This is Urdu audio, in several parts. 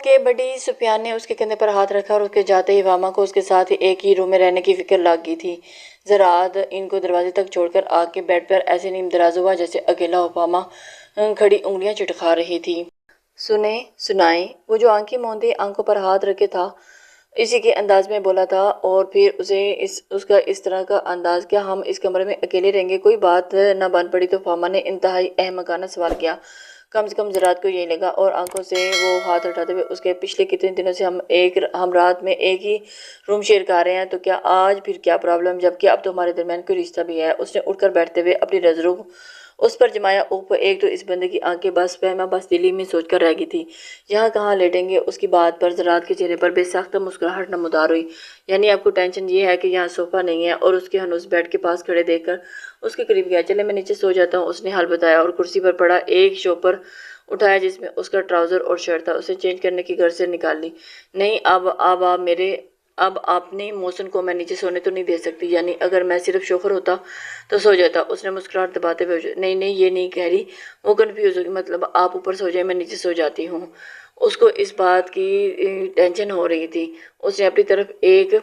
کہ بڑی سفیان نے اس کے کندھے پر ہاتھ رکھا اور اس کے جاتے ہی فاما کو اس کے ساتھ ایک ہی روم میں رہنے کی فکر لگ گئی تھی۔ زراعت ان کو دروازے تک چھوڑ کر آگ کے بیڈ پر ایسے نیم دراز ہوا جیسے اکیلا ہو۔ فاما کھڑی انگلیاں چٹکا رہی تھی۔ سنیں سنائیں، وہ جو آنکھیں موندے آنکھوں پر ہاتھ رکھے تھا اسی کے انداز میں بولا تھا، اور پھر اس کا اس طرح کا انداز، کیا ہم اس کمرے میں اکیلے رہیں گے؟ کوئی بات نہ بن پڑی تو فاما نے انتہائی احمقانہ سوال کیا۔ کم سے کم زراعت کو یہی لگا، اور آنکھوں سے وہ ہاتھ ہٹاتے ہوئے اس کے پچھلے کتنے دنوں سے ہم رات میں ایک ہی روم شیئر کر رہے ہیں، تو کیا آج پھر کیا پرابلم، جبکہ اب تو ہمارے درمیان کوئی رشتہ بھی ہے۔ اس نے اٹھ کر بیٹھتے ہوئے اپنی نظروں اس پر جمایا۔ اوپر ایک تو اس بندے کی آنکھیں بس فہمہ بس دلی میں سوچ کر رہ گئی تھی، یہاں کہاں لیٹیں گے؟ اس کی بات پر زراعت کے چہرے پر بے ساختہ مسکراہٹ نمودار ہوئی۔ یعنی آپ کو ٹینشن یہ ہے کہ یہاں صوفہ نہیں ہے؟ اور اس کے ہنوز بیڈ کے پاس کھڑے دیکھ کر اس کے قریب گیا۔ چلے میں نیچے سو جاتا ہوں، اس نے حل بتایا، اور کرسی پر پڑا ایک شوپر اٹھایا جس میں اس کا ٹراؤزر اور شرٹ تھا۔ اسے چینج کرنے کی غرض سے نکال لی۔ نہیں، اب اپنے محسن کو میں نیچے سونے تو نہیں دے سکتی، یعنی اگر میں صرف شوہر ہوتا تو سو جاتا۔ اس نے مسکراہٹ دباتے ہوئے نہیں یہ نہیں کہہ رہی۔ وہ کنفیوز ہوگی۔ مطلب آپ اوپر سو جائیں، میں نیچے سو جاتی ہوں۔ اس کو اس بات کی ٹینشن ہو رہی تھی۔ اس نے اپنی طرف ایک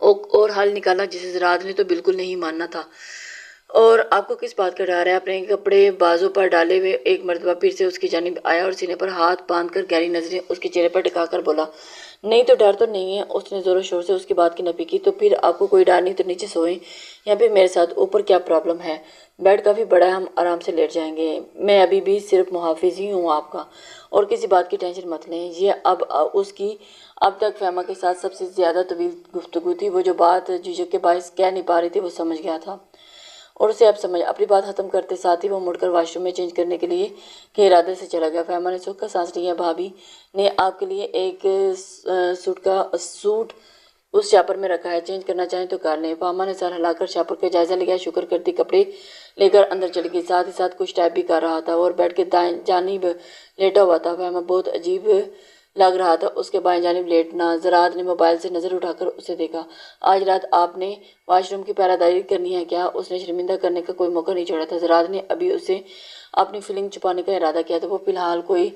اور حل نکالا جسے زراعت نے تو بالکل نہیں ماننا تھا۔ اور آپ کو کس بات کا ڈر ہے؟ اپنے کپڑے بازو پر ڈالے ہوئے ایک مرتبہ پھر سے اس کی جانب آیا اور سینے پر ہاتھ باندھ کر گہری نظریں اس کے چہرے پر ٹکا کر بولا، نہیں تو ڈر تو نہیں ہے۔ اس نے زور و شور سے اس کی بات کی نفی کی، تو پھر آپ کو کوئی ڈر نہیں تو نیچے سوئیں یا پھر میرے ساتھ۔ اوپر کیا پرابلم ہے؟ بیڈ کافی بڑا ہے، ہم آرام سے لیٹ جائیں گے۔ میں ابھی بھی صرف محافظ ہی ہوں آپ کا، اور کسی بات کی ٹینشن مت لیں۔ یہ اس کی اب تک فہمہ کے ساتھ سب سے زیادہ طویل گفتگو تھی۔ وہ جو بات جھجک کے باعث کہہ نہیں پا رہی تھی وہ سمجھ گیا تھا، اور اسے اب سمجھ اپنی بات ختم کرتے ساتھ ہی وہ مڑ کر واش روم میں چینج کرنے کے لیے کے ارادے سے چلا گیا۔ فہمہ نے سکھ کا سانس لیا۔ بھابھی نے آپ کے لیے ایک سوٹ اس شاپر میں رکھا ہے، چینج کرنا چاہیں تو کر لیں۔ فہمہ نے سر ہلا کر شاپر کا جائزہ لیا، شکر کرتی کپڑے لے کر اندر چلی گئی، ساتھ ہی ساتھ کچھ ٹائپ بھی کر رہا تھا، اور بیڈ کے دائیں جانب لیٹا ہوا تھا۔ فہمہ بہت عجیب لگ رہا تھا اس کے بائیں جانب لیٹنا۔ زراعت نے موبائل سے نظر اٹھا کر اسے دیکھا۔ آج رات آپ نے واش روم کی پہرہ داری کرنی ہے کیا؟ اس نے شرمندہ کرنے کا کوئی موقع نہیں چھوڑا تھا۔ زراعت نے ابھی اسے اپنی فیلنگ چھپانے کا ارادہ کیا تھا۔ وہ فی الحال کوئی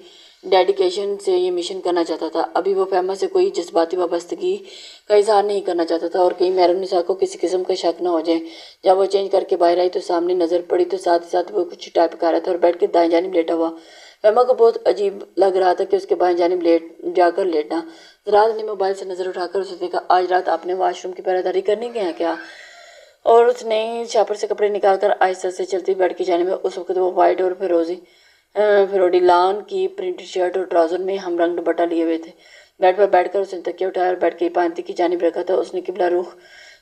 ڈیڈیکیشن سے یہ مشن کرنا چاہتا تھا۔ ابھی وہ فہمہ سے کوئی جذباتی وابستگی کا اظہار نہیں کرنا چاہتا تھا، اور کہیں محرم نساء کو کسی قسم کا شک نہ ہو جائے۔ جب وہ چینج کر کے باہر آئی تو سامنے نظر پڑی تو ساتھ ہی ساتھ وہ کچھ ٹائپ کر رہا تھا اور بیڈ کے دائیں جانب لیٹا ہوا۔ فہمہ کو بہت عجیب لگ رہا تھا کہ اس کے بائیں جانب جا کر لیٹنا۔ زراعت نے موبائل سے نظر اٹھا کر اسے دیکھا۔ آج رات آپ نے واش روم کی پہرہ داری کرنی ہے کیا؟ اور اس نے شاپر سے کپڑے نکال کر آہستہ سے چلتی بیڈ کی جانب میں۔ اس وقت وہ وائٹ اور فروڈی لان کی پرنٹڈ شرٹ اور ٹراؤزر میں ہم رنگ دوپٹہ لیے ہوئے تھے۔ بیڈ پر بیٹھ کر اس نے تکیہ اٹھایا اور بیڈ کی پانتی کی جانب رکھا تھا۔ اس نے قبلہ رخ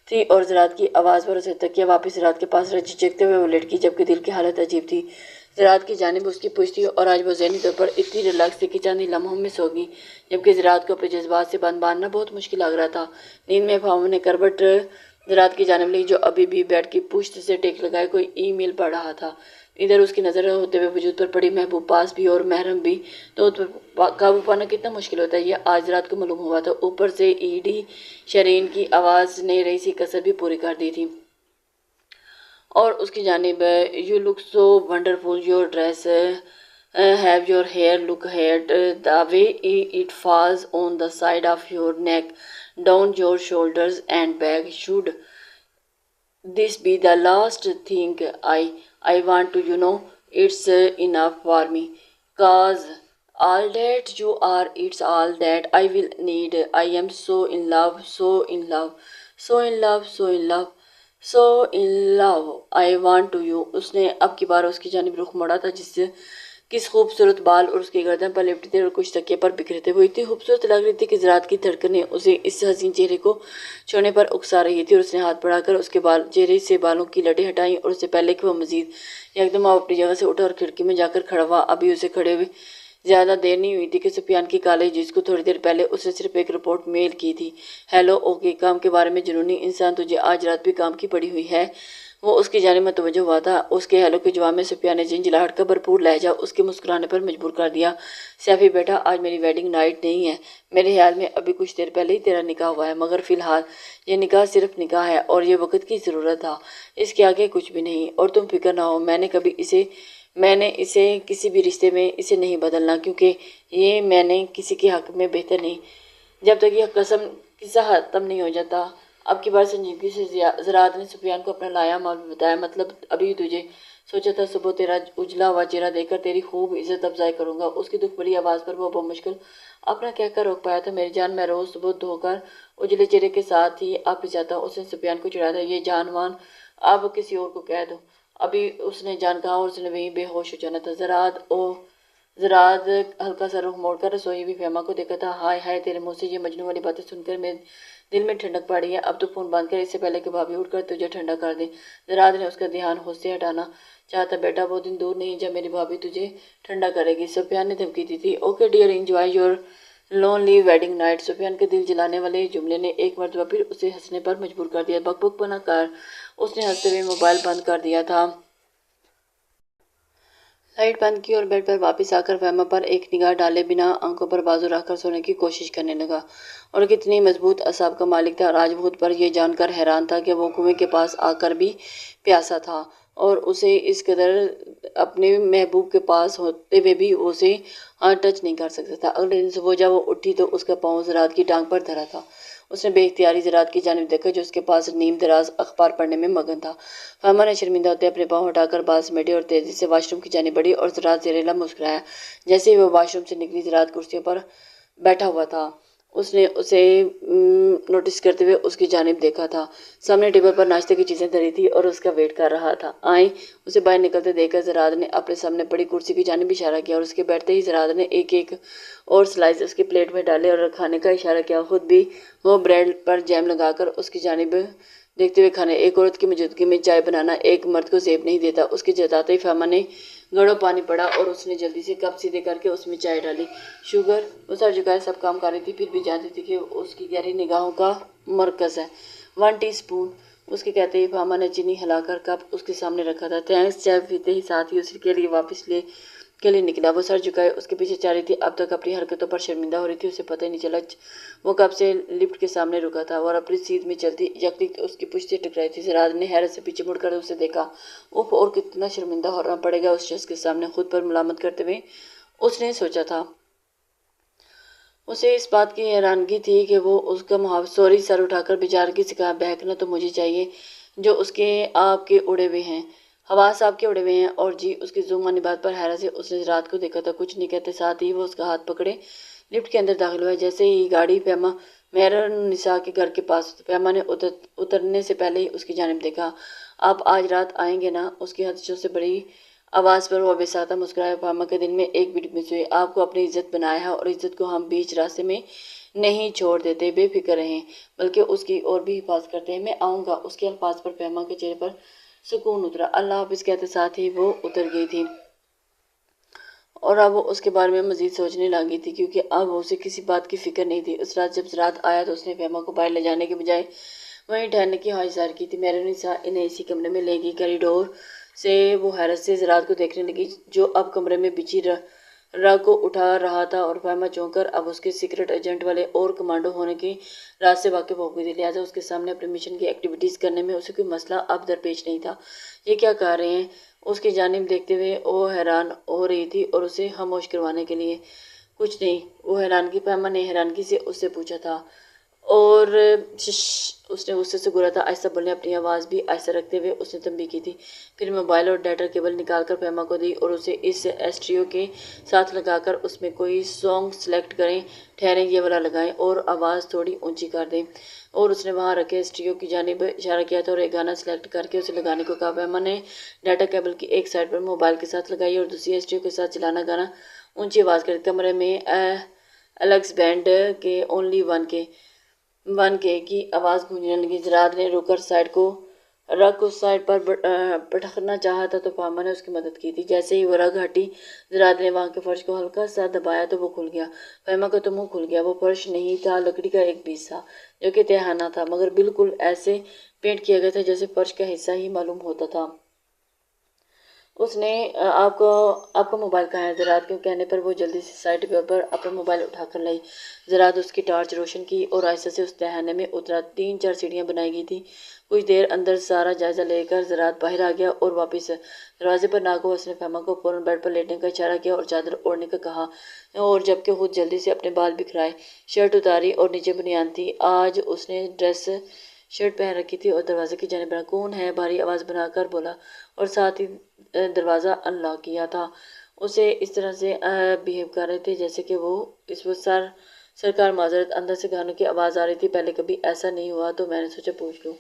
تھی اور زراعت کی آواز پر اسے تکیہ واپس زراعت کے پاس رکھ جھجکتے ہوئے وہ لیٹ گئی، جبکہ دل کی حالت عجیب تھی۔ زراعت کی جانب اس کی پشت تھی، اور آج وہ ذہنی طور پر اتنی ریلیکس تھی کہ چند ہی لمحوں میں سو گئی، جبکہ زراعت کو اپنے جذبات سے بند باندھنا بہت مشکل لگ رہا تھا۔ نیند میں فہمہ نے کروٹ زراعت کی جانب لی، جو ابھی بھی بیڈ کی پشت سے ٹیک لگائے کوئی ای میل پڑھ رہا تھا۔ ادھر اس کی نظر ہوتے ہوئے وجود پر پڑی محبوب پاس بھی اور محرم بھی، تو اس پر قابو پانا کتنا مشکل ہوتا ہے، یہ آج رات کو معلوم ہوا تھا۔ اوپر سے ای ڈی شرین کی آواز نے رہی سی کسر بھی پوری کر دی تھی، اور اس کی جانب you look so wonderful, your dress have your hair look at the way it falls on the side of your neck down your shoulders and back, should this be the last thing I want to, it's enough for me, 'cause all that you are, it's all that I will need. I am so in love, so in love, so in love, so in love, so in love. I want to you. اس نے اب کی بار اس کی جانب رخ موڑا تھا، کس خوبصورت بال اور اس کی گردن پر لپٹے تھے اور کچھ تکیے پر بکھرے تھے۔ وہ اتنی خوبصورت لگ رہی تھی کہ زراعت کی دھڑکنیں اسے اس حسین چہرے کو چھونے پر اکسا رہی تھی، اور اس نے ہاتھ بڑھا کر اس کے چہرے سے بالوں کی لٹیں ہٹائیں، اور اس سے پہلے کہ وہ مزید یکدم اپنی جگہ سے اٹھا اور کھڑکی میں جا کر کھڑا ہوا۔ ابھی اسے کھڑے ہوئے زیادہ دیر نہیں ہوئی تھی کہ سفیان کی کالج، جس کو تھوڑی دیر پہلے اس نے صرف ایک رپورٹ میل کی تھی، ہیلو اوکے کام کے بارے میں جنونی انسان، تجھے آج رات بھی کام کی پڑی ہوئی ہے؟ وہ اس کی جانب متوجہ ہوا تھا۔ اس کے ہیلو کے جواب میں سفیان نے جھنجھلاہٹ کا بھرپور لہجہ اس کے مسکرانے پر مجبور کر دیا۔ سیفی بیٹا، آج میری ویڈنگ نائٹ نہیں ہے، میرے خیال میں ابھی کچھ دیر پہلے ہی تیرا نکاح ہوا ہے، مگر فی الحال یہ نکاح صرف نکاح ہے، اور یہ وقت کی ضرورت تھا، اس کے آگے کچھ بھی نہیں، اور تم فکر نہ ہو، میں نے کبھی اسے میں نے اسے کسی بھی رشتے میں اسے نہیں بدلنا، کیونکہ یہ میں نے کسی کے حق میں بہتر نہیں۔ جب تک یہ قصہ ختم نہیں ہو جاتا۔ اب کی بار سنجیدگی سے زراعت نے سفیان کو اپنا لایا معاملہ بتایا۔ مطلب ابھی تجھے سوچا تھا صبح تیرا اجلا ہوا چہرہ دیکھ کر تیری خوب عزت افزائی کروں گا۔ اس کی دکھ بھری آواز پر وہ بمشکل اپنا کہہ کر روک پایا تھا، میری جان، میں روز صبح دھو کر اجلے چہرے کے ساتھ ہی آفس جاتا ہوں۔ اس نے سفیان کو چڑھایا تھا، یہ جان وان اب کسی اور کو کہہ دو۔ ابھی اس نے جان کہا اور اس نے وہیں بے ہوش ہو جانا تھا۔ زراعت ہلکا سا رخ موڑ کر رسوئی ہوئی فہمہ کو دیکھا تھا۔ ہائے ہائے، تیرے منہ سے یہ مجنوں والی باتیں سن کر میرے دل میں ٹھنڈک پڑ رہی ہے۔ اب تو فون بند کر، اس سے پہلے کہ بھابھی اٹھ کر تجھے ٹھنڈا کر دیں۔ زراعت نے اس کا دھیان ہوش سے ہٹانا چاہتا، بیٹا وہ دن دور نہیں جب میری بھابھی تجھے ٹھنڈا کرے گی، سفیان نے دھمکی دی تھی۔ Okay dear, enjoy your lonely wedding night. Sufiyan کے دل جلانے والے جملے نے ایک مرتبہ پھر اسے ہنسنے پر مجبور کر دیا۔ بک بک بنا کر اس نے ہنستے ہوئے موبائل بند کر دیا تھا۔ لائٹ بند کی اور بیڈ پر واپس آ کر فہمہ پر ایک نگاہ ڈالے بنا آنکھوں پر بازو رکھ کر سونے کی کوشش کرنے لگا۔ اور کتنی مضبوط اعصاب کا مالک تھا۔ آج خود پر یہ جان کر حیران تھا کہ وہ کنویں کے پاس آ کر بھی پیاسا تھا اور اسے اس قدر اپنے محبوب کے پاس ہوتے ہوئے بھی اسے ٹچ نہیں کر سکتا تھا۔ اگلے دن صبح جب وہ اٹھی تو اس کا پاؤں زراعت کی ٹانگ پر دھرا تھا۔ اس نے بے اختیاری زراعت کی جانب دیکھا جو اس کے پاس نیم دراز اخبار پڑھنے میں مگن تھا۔ فہمہ نے شرمندہ ہوتے اپنے پاؤں ہٹا کر بال سمیٹے اور تیزی سے واش روم کی جانب بڑھی اور زراعت زیر لب مسکرایا۔ جیسے ہی وہ واش روم سے نکلی، زراعت کرسیوں پر بیٹھا ہوا تھا۔ اس نے اسے نوٹس کرتے ہوئے اس کی جانب دیکھا تھا۔ سامنے ٹیبل پر ناشتے کی چیزیں دھری تھیں اور اس کا ویٹ کر رہا تھا۔ آئیں۔ اسے باہر نکلتے دیکھ کر زراعت نے اپنے سامنے پڑی کرسی کی جانب اشارہ کیا اور اس کے بیٹھتے ہی زراعت نے ایک ایک اور سلائس اس کی پلیٹ میں ڈالے اور کھانے کا اشارہ کیا۔ خود بھی وہ بریڈ پر جیم لگا کر اس کی جانب دیکھتے ہوئے کھانے۔ ایک عورت کی موجودگی میں چائے بنانا ایک مرد کو زیب نہیں دیتا۔ اس کے جتاتے ہی فہمہ نے گھڑوں پانی پڑا اور اس نے جلدی سے کپ سیدھے کر کے اس میں چائے ڈالی۔ شوگر؟ وہ سر جھکائے سب کام کر رہی تھی، پھر بھی جانتی تھی کہ اس کی گہری نگاہوں کا مرکز ہے۔ 1 ٹی اسپون۔ اس کے کہتے ہی فہمہ نے چینی ہلا کر کپ اس کے سامنے رکھا تھا۔ تھینکس۔ چائے پیتے ہی ساتھ ہی اس کے لیے واپس کے لیے نکلا۔ وہ سر جھکائے اس کے پیچھے چل رہی تھی، اب تک اپنی حرکتوں پر شرمندہ ہو رہی تھی، اسے پتہ ہی نہیں چلا۔ وہ کب سے لفٹ کے سامنے رکا تھا اور اپنی سیٹ میں چلتی یکدم اس کی پشت سے ٹکرائی تھی۔ زراعت نے حیرت سے پیچھے مڑ کر اسے دیکھا۔ اوف، اور کتنا شرمندہ ہونا پڑے گا اس شخص کے سامنے، خود پر ملامت کرتے ہوئے اس نے سوچا تھا۔ اسے اس بات کی حیرانگی تھی کہ وہ اس کا سوری سر اٹھا کر بیچارگی سے کہا، بہکنا تو مجھے چاہیے جو اس کے آپ کے اڑے ہوئے ہیں، حواس آپ کے اڑے ہوئے ہیں۔ اور جی، اس کی ذومانی بات پر حیرت سے اس نے زراعت کو دیکھا تھا۔ کچھ نہیں کہتے ساتھ ہی وہ اس کا ہاتھ پکڑے لفٹ کے اندر داخل ہوا۔ جیسے ہی گاڑی فہمہ مہر النساء کے گھر کے پاس، فہمہ نے اترنے سے پہلے ہی اس کی جانب دیکھا۔ آپ آج رات آئیں گے نا؟ اس کی خدشوں سے بڑی آواز پر وہ بے ساختہ مسکرایا۔ فہمہ کے دل میں ایک بیٹ مس ہوئی۔ آپ کو اپنی عزت بنایا ہے اور عزت کو ہم بیچ راستے میں نہیں چھوڑ دیتے، بے فکر رہیں، بلکہ اس کی اور بھی حفاظت کرتے ہیں۔ میں آؤں گا۔ اس کے الفاظ پر فہمہ کے چہرے پر سکون اترا۔ اللہ حافظ کہتے ساتھ ہی وہ اتر گئی تھی اور اب وہ اس کے بارے میں مزید سوچنے لگی تھی، کیونکہ اب اسے کسی بات کی فکر نہیں تھی۔ اس رات جب زراعت آیا تو اس نے فہمہ کو باہر لے جانے کے بجائے وہیں ٹھہرنے کی خواہش ظاہر کی تھی۔ مہر النساء انہیں اسی کمرے میں لے گئی۔ کوریڈور سے وہ حیرت سے زراعت کو دیکھنے لگی جو اب کمرے میں بچھی رگ کو اٹھا رہا تھا، اور فہمہ چونک کر اب اس کے سیکرٹ ایجنٹ والے اور کمانڈو ہونے کے راز سے واقف ہو گئی تھی، لہٰذا اس کے سامنے اپنے مشن کی ایکٹیویٹیز کرنے میں اسے کوئی مسئلہ اب درپیش نہیں تھا۔ یہ کیا کہہ رہے ہیں؟ اس کی جانب دیکھتے ہوئے وہ حیران ہو رہی تھی اور اسے خاموش کروانے کے لیے کچھ نہیں۔ وہ حیرانگی، فہمہ نے حیرانگی سے اس سے پوچھا تھا اور شش، اس نے غصے سے گھورا تھا۔ آہستہ بولنے، اپنی آواز بھی آہستہ رکھتے ہوئے اس نے تنبیہ کی تھی۔ پھر موبائل اور ڈیٹا کیبل نکال کر فہمہ کو دی اور اسے اس اسٹیریو کے ساتھ لگا کر اس میں کوئی سانگ سلیکٹ کریں، ٹھہریں، یہ والا لگائیں اور آواز تھوڑی اونچی کر دیں۔ اور اس نے وہاں رکھے اسٹیریو کی جانب اشارہ کیا تھا اور ایک گانا سلیکٹ کر کے اسے لگانے کو کہا۔ فہمہ نے ڈیٹا کیبل کی ایک سائڈ پر موبائل کے ساتھ لگائی اور دوسری اسٹیریو کے ساتھ چلانا گانا اونچی آواز کر کمرے میں ایلیکس بینڈ کے اونلی ون کے کی آواز گونجنے لگی۔ زراعت نے رک کر رگ کو سائڈ پر پٹکنا چاہا تھا تو فہمہ نے اس کی مدد کی تھی۔ جیسے ہی وہ رگ ہٹی، زراعت نے وہاں کے فرش کو ہلکا سا دبایا تو وہ کھل گیا۔ فہمہ کا تو منہ کھل گیا۔ وہ فرش نہیں تھا، لکڑی کا ایک پیس تھا جو کہ تہانہ تھا، مگر بالکل ایسے پینٹ کیا گیا تھا جیسے فرش کا حصہ ہی معلوم ہوتا تھا۔ اس نے آپ کا موبائل کہاں ہے؟ زراعت کے کہنے پر وہ جلدی سے سائٹ پر اپنا موبائل اٹھا کر لائی۔ زراعت اس کی ٹارچ روشن کی اور آہستہ سے اس تہھانے میں اترا۔ 3-4 سیڑھیاں بنائی گئی تھیں۔ کچھ دیر اندر سارا جائزہ لے کر زراعت باہر آ گیا اور واپس دروازے پر نہ کو اس نے فہمہ کو فوراً بیڈ پر لیٹنے کا اشارہ کیا اور چادر اوڑھنے کا کہا، اور جبکہ خود جلدی سے اپنے بال بکھرائے، شرٹ اتاری اور نیچے بنیان تھی۔ آج اس نے ڈریس شرٹ پہن رکھی تھی اور دروازے کی جانب بڑھا۔ کون ہے؟ بھاری آواز بنا کر بولا اور ساتھ ہی دروازہ انلاک کیا تھا۔ اسے اس طرح سے بیہیو کر رہے تھے جیسے کہ وہ اس وقت سرکار معذرت، اندر سے گانوں کی آواز آ رہی تھی، پہلے کبھی ایسا نہیں ہوا تو میں نے سوچا پوچھ لوں۔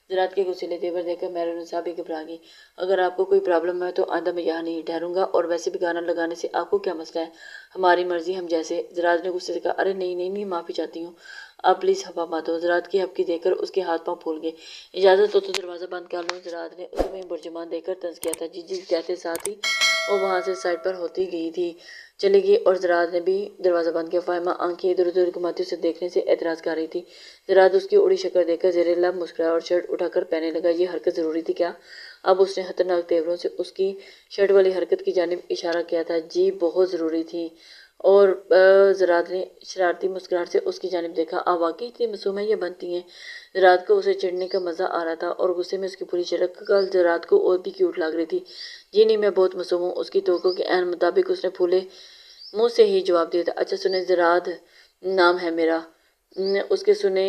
زراعت کے غصیلے تیور دیکھ کر میرون نساء بھی گھبرا گئی۔ اگر آپ کو کوئی پرابلم ہے تو آئندہ میں یہاں نہیں ٹھہروں گا، اور ویسے بھی گانا لگانے سے آپ کو کیا مسئلہ ہے؟ ہماری مرضی ہم جیسے۔ زراعت نے غصے سے کہا، ارے نہیں نہیں نہیں، معافی چاہتی ہوں، آپ پلیز ہوا مت دو۔ زراعت کی ہبکی دیکھ کر اس کے ہاتھ پاؤں پھول گئے۔ اجازت ہو تو دروازہ بند کر لوں؟ زراعت نے اسے وہیں برجمان دیکھ کر طنز کیا تھا۔ جی جی کہتے ساتھ ہی وہ وہاں سے سائڈ پر ہوتی گئی تھی، چلی گئی، اور زراعت نے بھی دروازہ بند کیا۔ فاہمہ آنکھیں ادھر ادھر گھماتی اسے دیکھنے سے اعتراض کر رہی تھی۔ زراعت اس کی اڑی شکل دیکھ کر زیر لب مسکرایا اور شرٹ اٹھا کر پہننے لگا۔ یہ حرکت ضروری تھی کیا؟ اب اس نے خطرناک تیوروں سے اس کی شرٹ والی حرکت کی جانب اشارہ کیا تھا۔ جی بہت ضروری تھی۔ اور زراعت نے شرارتی مسکراہٹ سے اس کی جانب دیکھا۔ آپ واقعی اتنی معصوم ہیں یا بنتی ہیں؟ زراعت کو اسے چڑھنے کا مزہ آ رہا تھا اور غصے میں اس کی پوری شکل زراعت کو اور بھی کیوٹ لگ رہی تھی۔ جی نہیں، میں بہت معصوم ہوں، اس کی توقع کے عین مطابق اس نے پھولے منہ سے ہی جواب دیا تھا۔ اچھا سنیں، زراعت نام ہے میرا۔ اس کے سنے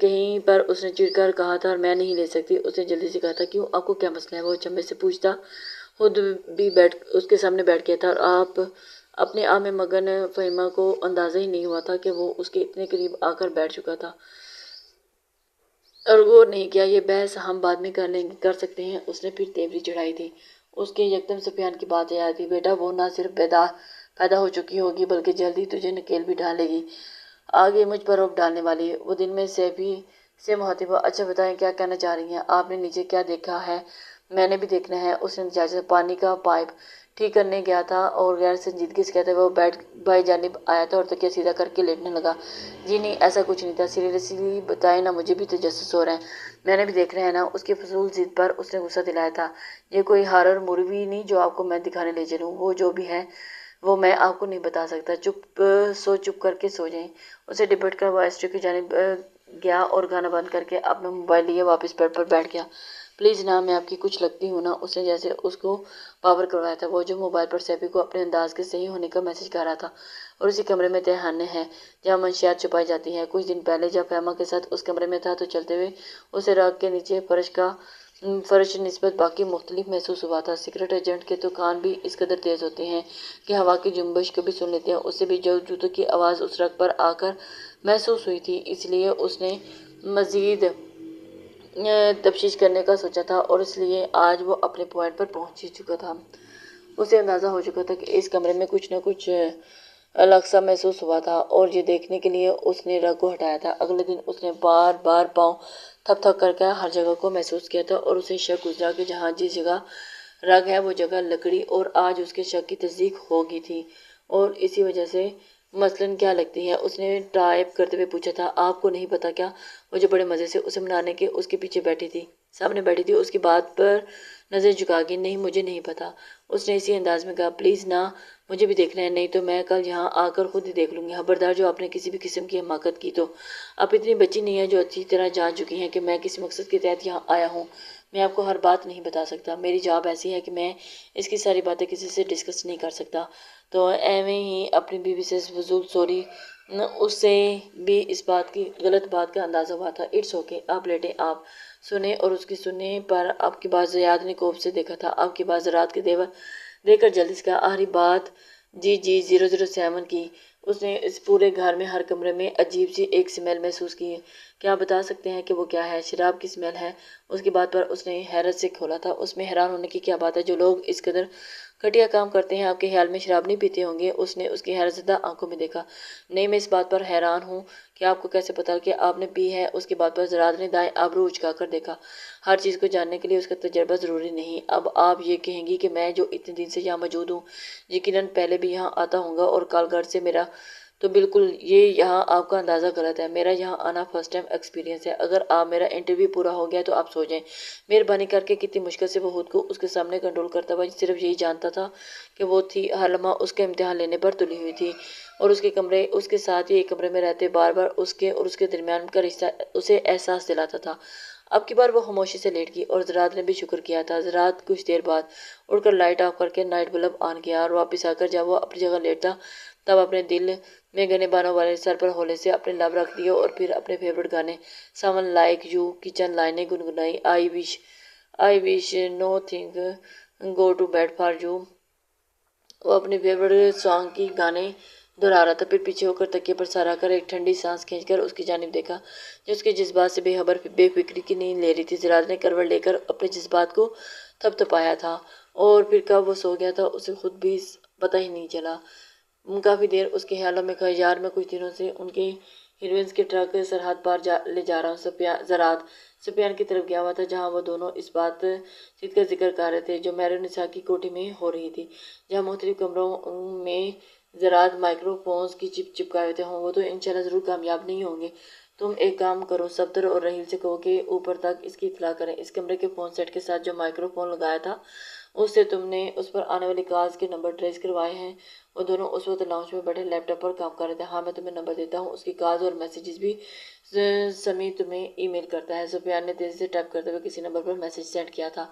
کہیں پر اس نے چڑھ کر کہا تھا، اور میں نہیں لے سکتی۔ اس نے جلدی سے کہا تھا، کیوں، آپ کو کیا مسئلہ ہے؟ وہ چمبے سے پوچھتا خود بھی اس کے سامنے بیٹھ گیا تھا، اور آپ اپنے آپ میں مگن فہیمہ کو اندازہ ہی نہیں ہوا تھا کہ وہ اس کے اتنے قریب آ کر بیٹھ چکا تھا اور غور نہیں کیا۔ یہ بحث ہم بعد میں کر سکتے ہیں۔ اس نے پھر تیوری چڑھائی تھی۔ اس کے یکدم سفیان کی بات یاد تھی۔ بیٹا، وہ نہ صرف پیدا ہو چکی ہوگی بلکہ جلد ہی تجھے نکیل بھی ڈالے گی، آگے مجھ پر روب ڈالنے والی۔ وہ دن میں سیفی سے مخاطب ہوا، اچھا بتائیں کیا کہنا چاہ رہی ہیں؟ آپ نے نیچے کیا دیکھا ہے؟ میں نے بھی دیکھنا ہے۔ اس نے جائزہ پانی کا پائپ ٹھیک کرنے گیا تھا اور غیر سنجیدگی سے کہتے ہوئے وہ بیڈ بائیں جانب آیا تھا اور تکیہ سیدھا کر کے لیٹنے لگا۔ جی نہیں، ایسا کچھ نہیں تھا، سیریسلی بتائیں نا، مجھے بھی تجسس ہو رہا ہے۔ میں نے بھی دیکھنا ہے نا۔ اس کی فضول ضد پر اس نے غصہ دلایا تھا۔ یہ کوئی ہارر مووی نہیں جو آپ کو میں دکھانے لے چلوں۔ وہ جو بھی ہے وہ میں آپ کو نہیں بتا سکتا۔ چپ کر کے سو جائیں۔ اسے ڈپٹ کر وہ ایسٹرے کی جانب گیا اور گانا بند کر کے اپنا موبائل لیے واپس بیڈ پر بیٹھ گیا۔ پلیز نا، میں آپ کی کچھ لگتی ہوں نا؟ اس نے جیسے اس کو پاور کروایا تھا، وہ جو موبائل پر سیفی کو اپنے انداز کے صحیح ہونے کا میسج کر رہا تھا، اور اسی کمرے میں تہھانے ہے جہاں منشیات چھپائی جاتی ہیں۔ کچھ دن پہلے جب فہمہ کے ساتھ اس کمرے میں تھا تو چلتے ہوئے اسے راک کے نیچے فرش نسبت باقی مختلف محسوس ہوا تھا۔ سیکرٹ ایجنٹ کے تو کان بھی اس قدر تیز ہوتے ہیں کہ ہوا کی جنبش کبھی سن لیتے ہیں۔ اسے بھی جوتوں کی آواز اس رگ پر آ کر محسوس ہوئی تھی، اس لیے اس نے مزید تفتیش کرنے کا سوچا تھا، اور اس لیے آج وہ اپنے پوائنٹ پر پہنچ ہی چکا تھا۔ اسے اندازہ ہو چکا تھا کہ اس کمرے میں کچھ نہ کچھ الگ سا محسوس ہوا تھا، اور یہ دیکھنے کے لیے اس نے رگ کو ہٹایا تھا۔ اگلے دن اس نے بار بار پاؤں تھپ تھپ کر کے ہر جگہ کو محسوس کیا تھا، اور اسے شک گزرا کہ جہاں جس جگہ رگ ہے وہ جگہ لکڑی، اور آج اس کے شک کی تصدیق ہو گئی تھی، اور اسی وجہ سے مثلاً کیا لگتی ہے؟ اس نے ٹائپ کرتے ہوئے پوچھا تھا۔ آپ کو نہیں پتا کیا؟ وہ جو بڑے مزے سے اسے منانے کے اس کے پیچھے بیٹھی تھی، سامنے بیٹھی تھی، اس کی بات پر نظر جھکا کے، نہیں مجھے نہیں پتا۔ اس نے اسی انداز میں کہا، پلیز نا، مجھے بھی دیکھنا ہے، نہیں تو میں کل یہاں آ کر خود ہی دیکھ لوں گی۔ خبردار، جو آپ نے کسی بھی قسم کی حماقت کی تو آپ اتنی بچی نہیں ہیں جو اچھی طرح جان چکی ہیں کہ میں کس مقصد کے تحت یہاں آیا ہوں۔ میں آپ کو ہر بات نہیں بتا سکتا، میری جاب ایسی ہے کہ میں اس کی ساری باتیں کسی سے ڈسکس نہیں کر سکتا۔ تو ایویں ہی اپنی بیوی سے فضول سوری، اسے بھی اس بات کی غلط بات کا اندازہ ہوا تھا۔ اٹس اوکے، آپ لیٹیں، آپ سنیں۔ اور اس کی سننے پر آپ کی بات زیاد نے کوپ سے دیکھا تھا۔ آپ کی بات زراعت کے دیکھ کر جلدی سے کہا، آخری بات جی 007 کی۔ اس نے اس پورے گھر میں ہر کمرے میں عجیب سی ایک سمیل محسوس کی ہے۔ کیا آپ بتا سکتے ہیں کہ وہ کیا ہے؟ شراب کی سمیل ہے۔ اس کی بات پر اس نے حیرت سے کھولا تھا۔ اس میں حیران ہونے کی کیا بات ہے؟ جو لوگ اس قدر گھٹیا کام کرتے ہیں آپ کے خیال میں شراب نہیں پیتے ہوں گے؟ اس نے اس کی حیرت زدہ آنکھوں میں دیکھا۔ نہیں، میں اس بات پر حیران ہوں کہ آپ کو کیسے پتا کہ آپ نے پی ہے؟ اس کی بات پر زراعت نے دائیں ابرو اچکا کر دیکھا۔ ہر چیز کو جاننے کے لیے اس کا تجربہ ضروری نہیں۔ اب آپ یہ کہیں گی کہ میں جو اتنے دن سے یہاں موجود ہوں، یقیناً پہلے بھی یہاں آتا ہوں گا، اور کالگڑھ سے میرا تو بالکل یہ یہاں آپ کا اندازہ غلط ہے. میرا یہاں آنا فرسٹ ٹائم ایکسپیرینس ہے. اگر آپ میرا انٹرویو پورا ہو گیا تو آپ سو جائیں. مہربانی کر کے. کتنی مشکل سے وہ خود کو اس کے سامنے کنٹرول کرتا ہوا صرف یہی جانتا تھا کہ وہ تھی ہر لمحہ اس کے امتحان لینے پر تلی ہوئی تھی، اور اس کے ساتھ ہی ایک کمرے میں رہتے بار بار اس کے اور اس کے درمیان کا رشتہ اسے احساس دلاتا تھا. اب کی بار وہ خاموشی سے لیٹ گئی اور زراعت نے بھی شکر کیا تھا. زراعت کچھ دیر بعد اڑ کر لائٹ آف کر کے نائٹ بلب آن کیا اور واپس آ کر جب وہ اپنی جگہ لیٹا تب اپنے دل میں گنے بانوں والے سر پر ہولے سے اپنے لب رکھ دیے اور پھر اپنے فیورٹ گانے سمن لائک یو کچن لائنیں گنگنائی. I wish nothing go to bad for you. وہ اپنی فیورٹ سانگ کی گانے دہرا رہا تھا، پھر پیچھے ہو کر تکیے پر سر آ کر ایک ٹھنڈی سانس کھینچ کر اس کی جانب دیکھا جو اس کے جذبات سے بے فکری کی نیند لے رہی تھی. زراعت نے کروٹ لے کر اپنے جذبات کو تھپ تھپایا تھا اور پھر کب وہ سو گیا تھا اسے خود بھی پتہ ہی نہیں چلا. کافی دیر اس کے خیالوں میں کھا. یار میں کچھ دنوں سے ان کے ہیروئنز کے ٹرک سرحد پار لے جا رہا ہوں. زراعت سفیان کی طرف گیا ہوا تھا جہاں وہ دونوں اس بات چیت کا ذکر کر رہے تھے جو میرو نساء کی کوٹھی میں ہو رہی تھی، جہاں مختلف کمروں میں زراعت مائکرو فونز کی چپ چپکائے ہوتے ہوں. وہ تو انشاءاللہ ضرور کامیاب نہیں ہوں گے. تم ایک کام کرو، صفدر اور رحیل سے کہو کہ اوپر تک اس کی اطلاع کریں. اس کمرے کے فون سیٹ کے ساتھ جو مائکرو فون لگایا تھا اس سے تم نے اس پر آنے والی کالز کے نمبر ٹریس کروائے ہیں. وہ دونوں اس وقت لاؤنج میں بیٹھے لیپ ٹاپ پر کام کر رہے تھے. ہاں میں تمہیں نمبر دیتا ہوں، اس کی کالز اور میسیجز بھی سمیع تمہیں ای میل کرتا ہے. سفیان نے تیزی سے ٹائپ کرتے ہوئے کسی نمبر پر میسیج سینڈ کیا تھا.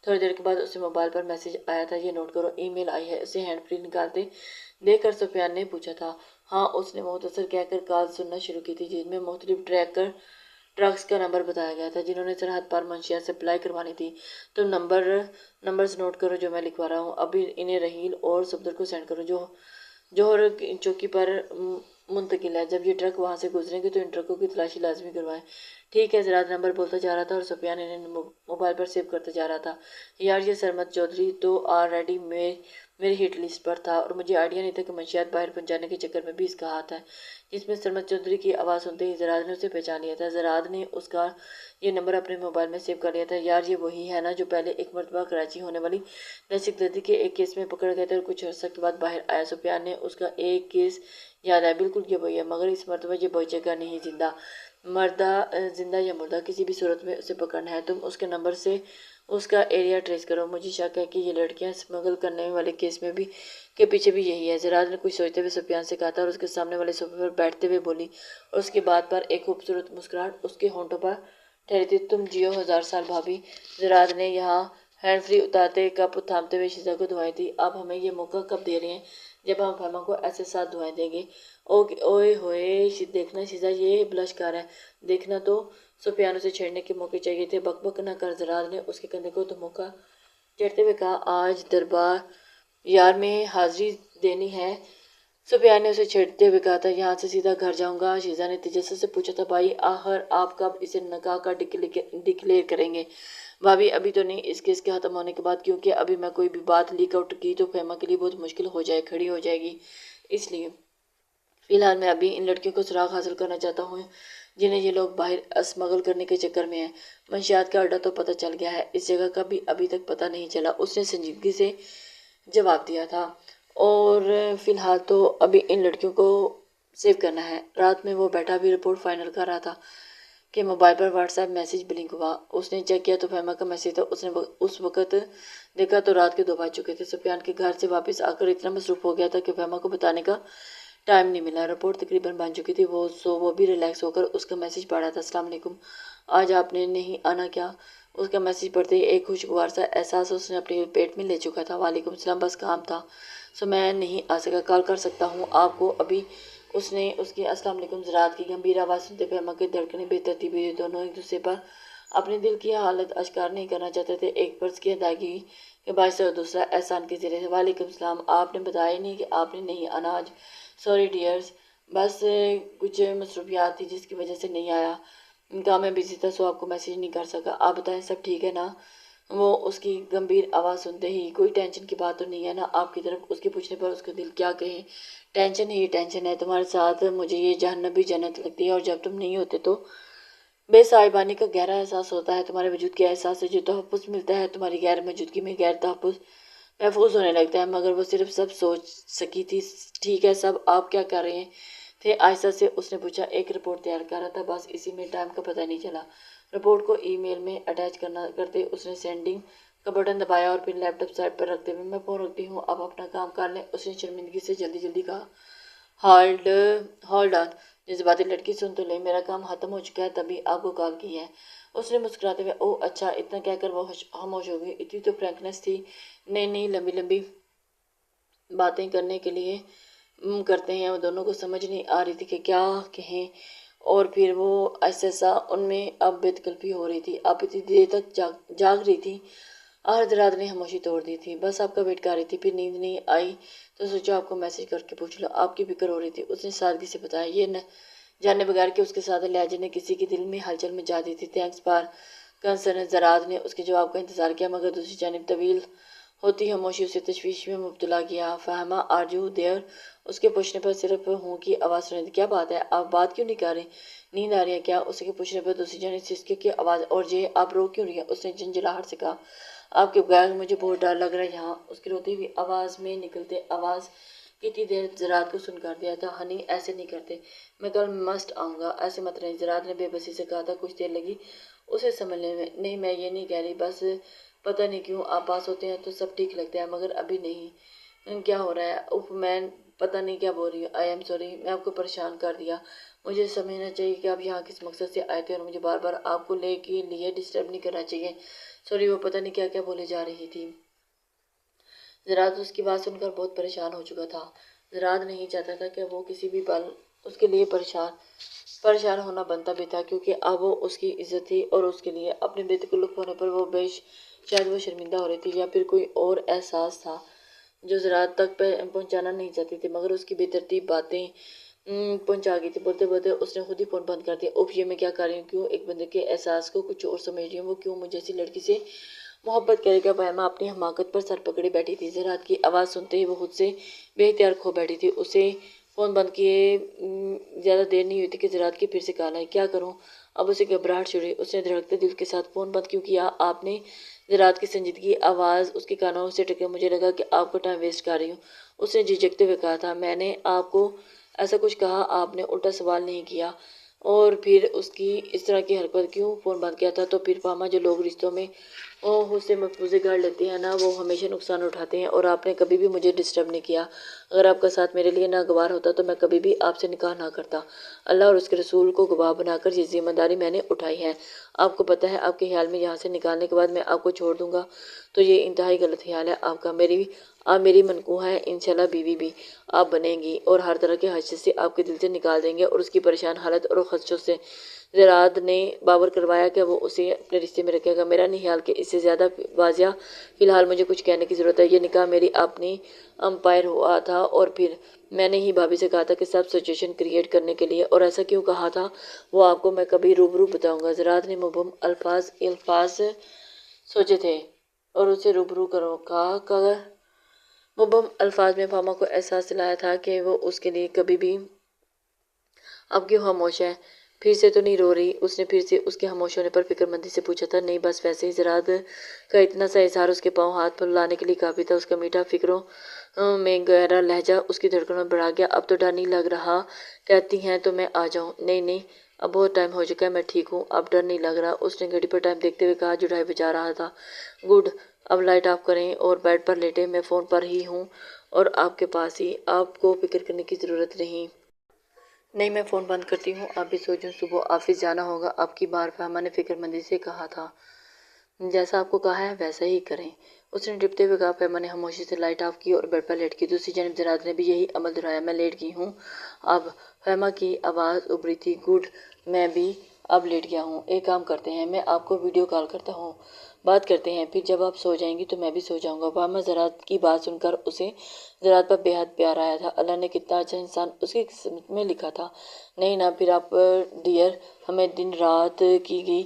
تھوڑی دیر کے بعد اسے موبائل پر میسیج آیا تھا. یہ نوٹ کرو، ای میل آئی ہے. اسے ہینڈ فری نکالتے دیکھ کر سفیان نے پوچھا تھا. ہاں. اس نے مختصر کہہ کر کال سننا شروع کی تھی جن میں مختلف ٹرکس کا نمبر بتایا گیا تھا جنہوں نے سرحد پار منشیات سپلائی کروانی تھی. تم نمبرز نوٹ کرو جو میں لکھوا رہا ہوں. ابھی انہیں رحیل اور صفدر کو سینڈ کرو جو جوہر چوکی پر منتقل ہے. جب یہ ٹرک وہاں سے گزریں گے تو ان ٹرکوں کی تلاشی لازمی کروائیں. ٹھیک ہے. زراعت نمبر بولتا جا رہا تھا اور سفیان انہیں موبائل پر سیو کرتا جا رہا تھا. یار یہ سرمد چودھری تو آلریڈی میری ہٹ لسٹ پر تھا اور مجھے آئیڈیا نہیں تھا کہ منشیات باہر پہنچانے کے چکر میں بھی اس کا ہاتھ ہے. جس میں سرمد چودھری کی آواز سنتے ہی زراعت نے اسے پہچان لیا تھا. زراعت نے اس کا یہ نمبر اپنے موبائل میں سیو کر لیا تھا. یار یہ وہی ہے نا جو پہلے ایک مرتبہ کراچی ہونے والی دہشت گردی کے ایک کیس میں پکڑ گئے تھے اور کچھ عرصہ کے بعد باہر آیا. سفیان نے اس کا ایک کیس یاد آیا. بالکل یہ وہی ہے، مگر اس مرتبہ یہ بچے گا نہیں. زندہ یا مردہ کسی بھی صورت میں اسے پکڑنا ہے. تم اس کے نمبر سے اس کا ایریا ٹریس کرو. مجھے شک ہے کہ یہ لڑکیاں اسمگل کرنے والے کیس میں بھی کے پیچھے بھی یہی ہے. زراعت نے کچھ سوچتے ہوئے سفیان سے کہا تھا اور اس کے سامنے والے صوفے پر بیٹھتے ہوئے بولی اور اس کی بات پر ایک خوبصورت مسکراہٹ اس کے ہونٹوں پر ٹھہری تھی. تم جیو 1000 سال بھابی. زراعت نے یہاں ہینڈ فری اتارتے کپ تھامتے ہوئے شیزا کو دعائیں دی. آپ ہمیں یہ موقع کب دے رہے ہیں جب ہم فہمہ کو ایسے ساتھ دعائیں دیں گے؟ اوئے ہوئے دیکھنا شیزا یہ بلش کر ہے. دیکھنا تو سفیان اسے چھیڑنے کے موقع چاہیے تھے. بک بک نہ کر. زراعت نے اس کے کندھے کو دھمکا چڑھتے ہوئے کہا. آج دربار یار میں حاضری دینی ہے. سفیان نے اسے چھیڑتے ہوئے کہا تھا. یہاں سے سیدھا گھر جاؤں گا. شیزا نے تجسس سے پوچھا تھا. بھائی آخر آپ کب اسے نکاح کا ڈکلیئر کریں گے؟ بھابی ابھی تو نہیں، اس کیس کے ختم ہونے کے بعد، کیونکہ ابھی میں کوئی بھی بات لیک آؤٹ کی تو فہمہ کے لیے بہت مشکل کھڑی ہو جائے گی. اس لیے فی الحال میں ابھی ان لڑکیوں کو سراغ حاصل کرنا چاہتا ہوں جنہیں یہ لوگ باہر اسمگل کرنے کے چکر میں ہیں. منشیات کا اڈا تو پتہ چل گیا ہے، اس جگہ کا بھی ابھی تک پتہ نہیں چلا. اس نے سنجیدگی سے جواب دیا تھا. اور فی الحال تو ابھی ان لڑکیوں کو سیو کرنا ہے. رات میں وہ بیٹھا بھی رپورٹ فائنل کر رہا تھا کہ موبائل پر واٹس ایپ میسیج بلنک ہوا. اس نے چیک کیا تو فہمہ کا میسیج تھا. اس نے اس وقت دیکھا تو رات کے 2 بج چکے تھے. سفیان کے گھر سے واپس آ کر اتنا مصروف ہو گیا تھا کہ فہمہ کو بتانے کا ٹائم نہیں ملا. رپورٹ تقریباً بن چکی تھی. وہ بھی ریلیکس ہو کر اس کا میسیج پڑھ رہا تھا. السلام علیکم. آج آپ نے نہیں آنا کیا؟ اس کا میسیج پڑھتے ہی ایک خوشگوار سا احساس اس نے اپنے پیٹ میں لے چکا تھا. وعلیکم السلام. بس کام تھا سو میں نہیں آ سکا. کال کر سکتا ہوں آپ کو ابھی؟ اس نے اس کی السلام علیکم زراعت کی گمبھیر آواز سنتے فہمہ کی دھڑکنیں بے ترتیب ہوئی. دونوں ایک دوسرے پر اپنے دل کی حالت اشکار نہیں کرنا چاہتے تھے. ایک فرض کی ادائیگی کے باعث اور دوسرا احسان کے ذریعے سے. وعلیکم السلام. آپ نے بتایا نہیں کہ آپ نے نہیں آنا آج؟ سوری ڈیئرز، بس کچھ مصروفیات تھی جس کی وجہ سے نہیں آیا. کام میں بزی تھا سو آپ کو میسیج نہیں کر سکا. آپ بتائیں سب ٹھیک ہے نا؟ وہ اس کی گمبھیر آواز سنتے ہی. کوئی ٹینشن کی بات تو نہیں ہے نا آپ کی طرف؟ اس کے پوچھنے پر اس کا دل کیا کہے. ٹینشن ہی ٹینشن ہے. تمہارے ساتھ مجھے یہ جہنم بھی جنت لگتی ہے اور جب تم نہیں ہوتے تو بے صاحبانی کا گہرا احساس ہوتا ہے. تمہارے وجود کے احساس سے جو تحفظ ملتا ہے، تمہاری غیر موجودگی میں غیر تحفظ محفوظ ہونے لگتا ہے، مگر وہ صرف سب سوچ سکی تھی۔ ٹھیک ہے سب، آپ کیا کر رہے تھے؟ آہستہ سے اس نے پوچھا۔ ایک رپورٹ تیار کر رہا تھا، بس اسی میں ٹائم کا پتہ نہیں چلا۔ رپورٹ کو ای میل میں اٹیچ کرتے اس نے سینڈنگ کا بٹن دبایا اور پھر لیپ ٹاپ سائڈ پر رکھتے ہوئے میں فون رکھتی ہوں، آپ اپنا کام کر لیں، اس نے شرمندگی سے جلدی کہا۔ ہولڈ آن، جذباتی لڑکی سن تو لیں، میرا کام ختم ہو چکا ہے، تبھی آپ کو کال کی ہے۔ اس نے مسکراتے ہوئے اوہ اچھا، اتنا کہہ کر وہ خاموش ہو گئی۔ اتنی تو فرینکنیس تھی، نہیں لمبی باتیں کرنے کے لیے کرتے ہیں، وہ دونوں کو سمجھ نہیں آ رہی تھی کہ کیا کہیں، اور پھر وہ احساسا ان میں اب بے تکلفی ہو رہی تھی۔ آپ اتنی دیر تک جاگ رہی تھی؟ آخر رات نے خاموشی توڑ دی تھی، بس آپ کا ویٹ کر رہی تھی، پھر نیند نہیں آئی تو سوچا آپ کو میسج کر کے پوچھ لو، آپ کی فکر ہو رہی تھی، اس نے سادگی سے بتایا، یہ جانے بغیر کہ اس کے ساتھ لہجے نے کسی کے دل میں ہلچل مچا دی تھی۔ تھینکس فار کنسرن، زراعت نے اس کے جواب کا انتظار کیا، مگر دوسری جانب طویل ہوتی خاموشی اسے تشویش میں مبتلا کیا۔ فہمہ آر یو دیئر؟ اس کے پوچھنے پر صرف ہوں کی آواز سنی دی۔ کیا بات ہے، آپ بات کیوں نہیں کر رہے؟ نیند آ رہی ہے کیا؟ اس کے پوچھنے پر دوسری جانب سسکی کی آواز، اور جے آپ رو کیوں رہی ہیں؟ اس نے جھنجھلاہٹ سے کہا، آپ کے بغیر مجھے بہت ڈر لگ رہا ہے یہاں۔ اس کی روتی ہوئی آواز میں نکلتے آواز کتنی دیر زراعت کو سن کر دیا تھا۔ ہنی ایسے نہیں کرتے، میں کل مسٹ آؤں گا، ایسے مت رہیں، زراعت نے بے بسی سے کہا تھا۔ کچھ دیر لگی اسے سمجھنے میں۔ نہیں میں یہ نہیں کہہ رہی، بس پتہ نہیں کیوں آپ پاس ہوتے ہیں تو سب ٹھیک لگتا ہے، مگر ابھی نہیں۔ کیا ہو رہا ہے؟ اف میں پتہ نہیں کیا بول رہی ہوں، آئی ایم سوری، میں آپ کو پریشان کر دیا۔ مجھے سمجھنا چاہیے کہ آپ یہاں کس مقصد سے آئے تھے اور مجھے بار بار آپ کو لے کے لیے ڈسٹرب نہیں کرنا چاہیے۔ سوری، وہ پتہ نہیں کیا بولے جا رہی تھی۔ زراعت اس کی بات سن کر بہت پریشان ہو چکا تھا۔ زراعت نہیں چاہتا تھا کہ وہ کسی بھی پل اس کے لیے پریشان ہونا بنتا بھی تھا، کیونکہ اب وہ اس کی عزت تھی اور اس کے لیے اپنے بے تکلف ہونے پر وہ شاید وہ شرمندہ ہو رہی تھی، یا پھر کوئی اور احساس تھا جو زراعت تک پہنچانا نہیں چاہتی تھی، مگر اس کی بے ترتیب باتیں پہنچا گئی تھی۔ بولتے بولتے اس نے خود ہی فون بند کر دیا۔ اوف، یہ میں کیا کر رہی ہوں؟ کیوں ایک بندے کے احساس کو کچھ اور سمجھ رہی ہوں؟ وہ کیوں مجھ جیسی لڑکی سے محبت کرے گا؟ فہمہ اپنی حماقت پر سر پکڑے بیٹھی تھی۔ زراعت کی آواز سنتے ہی وہ خود سے بے اختیار کھو بیٹھی تھی۔ اسے فون بند کیے زیادہ دیر نہیں ہوئی تھی کہ زراعت کی پھر سے کال آئی۔ کیا کروں؟ اب اسے گھبراہٹ چڑھی۔ اس نے دھڑکتے دل کے ساتھ فون بند کیوں کیا؟ آپ نے؟ زراعت کی سنجیدگی آواز اس کے کانوں سے ٹکرائی۔ مجھے لگا کہ آپ کا ٹائم ویسٹ کر رہی ہوں، اس نے جھجکتے ہوئے کہا تھا۔ میں نے آپ کو ایسا کچھ کہا؟ آپ نے الٹا سوال نہیں کیا، اور پھر اس کی اس طرح کی حرکت کیوں؟ فون بند کیا تھا تو پھر فہمہ، جو لوگ رشتوں میں حسن محفوظے گھڑ لیتے ہیں نا، وہ ہمیشہ نقصان اٹھاتے ہیں، اور آپ نے کبھی بھی مجھے ڈسٹرب نہیں کیا۔ اگر آپ کا ساتھ میرے لیے ناگوار ہوتا تو میں کبھی بھی آپ سے نکاح نہ کرتا۔ اللہ اور اس کے رسول کو گواہ بنا کر یہ ذمہ داری میں نے اٹھائی ہے۔ آپ کو پتہ ہے، آپ کے خیال میں یہاں سے نکالنے کے بعد میں آپ کو چھوڑ دوں گا تو یہ انتہائی غلط خیال ہے آپ کا۔ آپ میری منکوح ہیں، انشاءاللہ بیوی بھی آپ بنیں گی، اور ہر طرح کے حادثے سے آپ کے دل سے نکال دیں گے، اور اس کی پریشان حالت اور خدشوں سے زراعت نے باور کروایا کہ وہ اسے اپنے رشتے میں رکھے گا۔ میرا نہیں خیال کہ اس سے زیادہ واضح فی الحال مجھے کچھ کہنے کی ضرورت ہے۔ یہ نکاح میری اپنی امپائر ہوا تھا، اور پھر میں نے ہی بھابھی سے کہا تھا کہ سب سچویشن کریٹ کرنے کے لیے، اور ایسا کیوں کہا تھا وہ آپ کو میں کبھی روبرو بتاؤں گا۔ زراعت نے مبہم الفاظ سوچے تھے اور اسے روبرو کہا۔ مبہم الفاظ میں فہمہ کو احساس دلایا تھا کہ وہ اس کے لیے کبھی بھی اب کیوں خاموش ہے؟ پھر سے تو نہیں رو رہی؟ اس نے پھر سے اس کے خاموش ہونے پر فکر مندی سے پوچھا تھا۔ نہیں، بس ویسے ہی۔ زراعت کا اتنا سا اظہار اس کے پاؤں ہاتھ پھیلانے کے لیے کافی تھا۔ اس کا میٹھا فکروں میں گہرا لہجہ اس کی دھڑکنوں میں بڑھا گیا۔ اب تو ڈر نہیں لگ رہا؟ کہتی ہیں تو میں آ جاؤں؟ نہیں، اب بہت ٹائم ہو چکا ہے، میں ٹھیک ہوں، اب ڈر نہیں لگ رہا۔ اس نے گھڑی پر ٹائم دیکھتے ہوئے کہا جو 2:30 بجا رہا تھا۔ گڈ، اب لائٹ آف کریں اور بیڈ پر لیٹیں، میں فون پر ہی ہوں اور آپ کے پاس ہی، آپ کو فکر کرنے کی ضرورت نہیں۔ نہیں، میں فون بند کرتی ہوں، آپ بھی سو جائیں، صبح آفس جانا ہوگا آپ کی بار، فہمہ نے فکر مندی سے کہا تھا۔ جیسا آپ کو کہا ہے ویسا ہی کریں، اس نے ڈپتے ہوئے کہا۔ فہمہ نے خاموشی سے لائٹ آف کی اور بیڈ پر لیٹ گئی۔ دوسری جانب زراعت نے بھی یہی عمل دہرایا۔ میں لیٹ گئی ہوں اب، فہمہ کی آواز ابھری تھی۔ گڈ، میں بھی اب لیٹ گیا ہوں۔ ایک کام کرتے ہیں، میں آپ کو ویڈیو کال کرتا ہوں، بات کرتے ہیں، پھر جب آپ سو جائیں گی تو میں بھی سو جاؤں گا۔ فہمہ زراعت کی بات سن کر اسے زراعت پر بے حد پیار آیا تھا۔ اللہ نے کتنا اچھا انسان اس کی قسمت میں لکھا تھا۔ نہیں نا، پھر آپ ڈیئر، ہمیں دن رات کی گئی